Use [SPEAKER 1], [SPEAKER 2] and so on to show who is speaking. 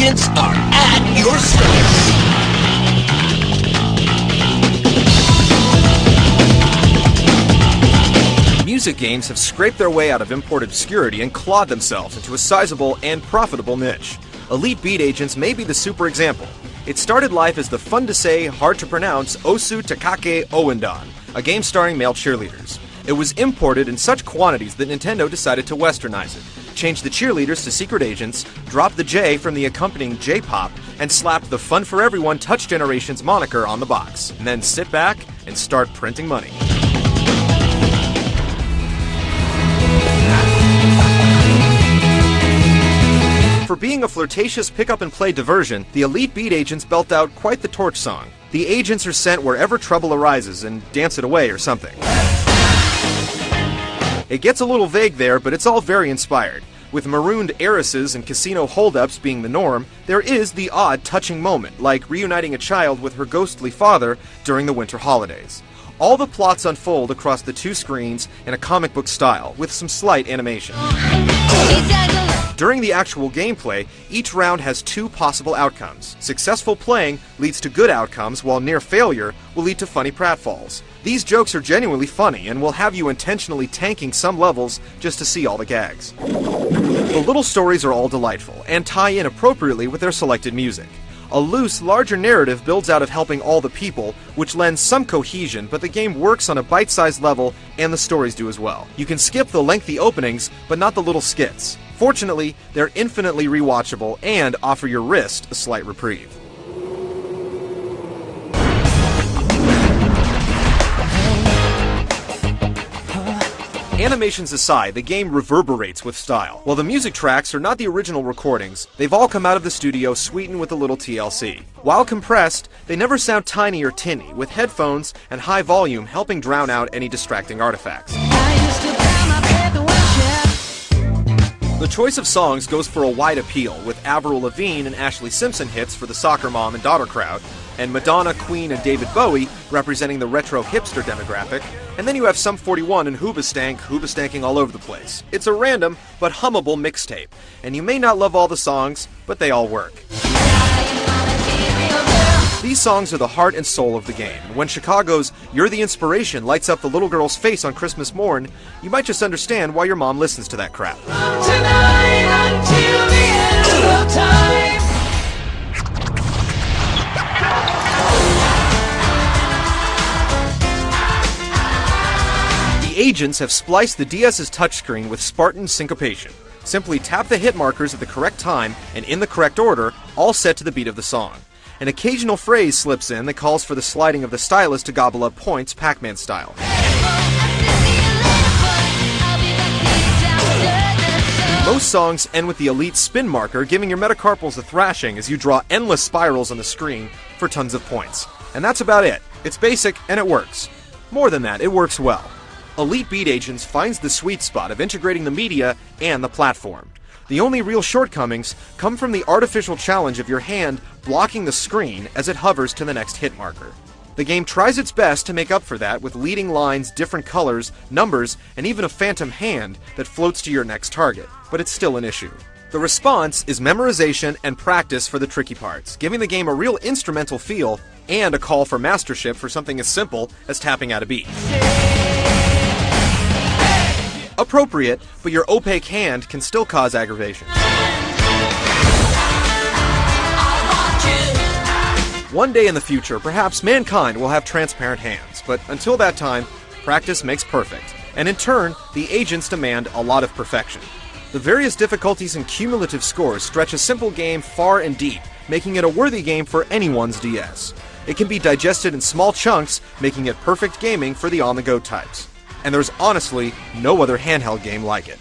[SPEAKER 1] agents are at your service.
[SPEAKER 2] Music games have scraped their way out of imported obscurity and clawed themselves into a sizable and profitable niche. Elite Beat Agents may be the super example. It started life as the fun-to-say, hard-to-pronounce Osu Takake Oendan, a game starring male cheerleaders. It was imported in such quantities that Nintendo decided to westernize it, change the cheerleaders to secret agents, drop the J from the accompanying J-pop, and slap the Fun for Everyone Touch Generations moniker on the box, and then sit back and start printing money. For being a flirtatious pick-up-and-play diversion, the Elite Beat Agents belt out quite the torch song. The agents are sent wherever trouble arises and dance it away or something. It gets a little vague there, but it's all very inspired. With marooned heiresses and casino holdups being the norm, there is the odd touching moment, like reuniting a child with her ghostly father during the winter holidays. All the plots unfold across the two screens in a comic book style, with some slight animation. During the actual gameplay, each round has two possible outcomes. Successful playing leads to good outcomes, while near failure will lead to funny pratfalls. These jokes are genuinely funny, and will have you intentionally tanking some levels just to see all the gags. The little stories are all delightful, and tie in appropriately with their selected music. A loose, larger narrative builds out of helping all the people, which lends some cohesion, but the game works on a bite-sized level, and the stories do as well. You can skip the lengthy openings, but not the little skits. Fortunately, they're infinitely rewatchable and offer your wrist a slight reprieve. Animations aside, the game reverberates with style. While the music tracks are not the original recordings, they've all come out of the studio sweetened with a little TLC. While compressed, they never sound tiny or tinny, with headphones and high volume helping drown out any distracting artifacts. The choice of songs goes for a wide appeal, with Avril Lavigne and Ashley Simpson hits for the soccer mom and daughter crowd, and Madonna, Queen, and David Bowie representing the retro hipster demographic, and then you have Sum 41 and Hoobastanking all over the place. It's a random but hummable mixtape, and you may not love all the songs, but they all work. These songs are the heart and soul of the game, and when Chicago's "You're the Inspiration" lights up the little girl's face on Christmas morn, you might just understand why your mom listens to that crap.
[SPEAKER 3] Tonight until the end of time.
[SPEAKER 2] The agents have spliced the DS's touchscreen with Spartan syncopation. Simply tap the hit markers at the correct time and in the correct order, all set to the beat of the song. An occasional phrase slips in that calls for the sliding of the stylus to gobble up points Pac-Man style. Most songs end with the elite spin marker, giving your metacarpals a thrashing as you draw endless spirals on the screen for tons of points. And that's about it. It's basic and it works. More than that, it works well. Elite Beat Agents finds the sweet spot of integrating the media and the platform. The only real shortcomings come from the artificial challenge of your hand blocking the screen as it hovers to the next hit marker. The game tries its best to make up for that with leading lines, different colors, numbers, and even a phantom hand that floats to your next target, but it's still an issue. The response is memorization and practice for the tricky parts, giving the game a real instrumental feel and a call for mastership for something as simple as tapping out a beat. Appropriate, but your opaque hand can still cause aggravation. One day in the future, perhaps mankind will have transparent hands, but until that time, practice makes perfect, and in turn, the agents demand a lot of perfection. The various difficulties and cumulative scores stretch a simple game far and deep, making it a worthy game for anyone's DS. It can be digested in small chunks, making it perfect gaming for the on-the-go types. And there's honestly no other handheld game like it.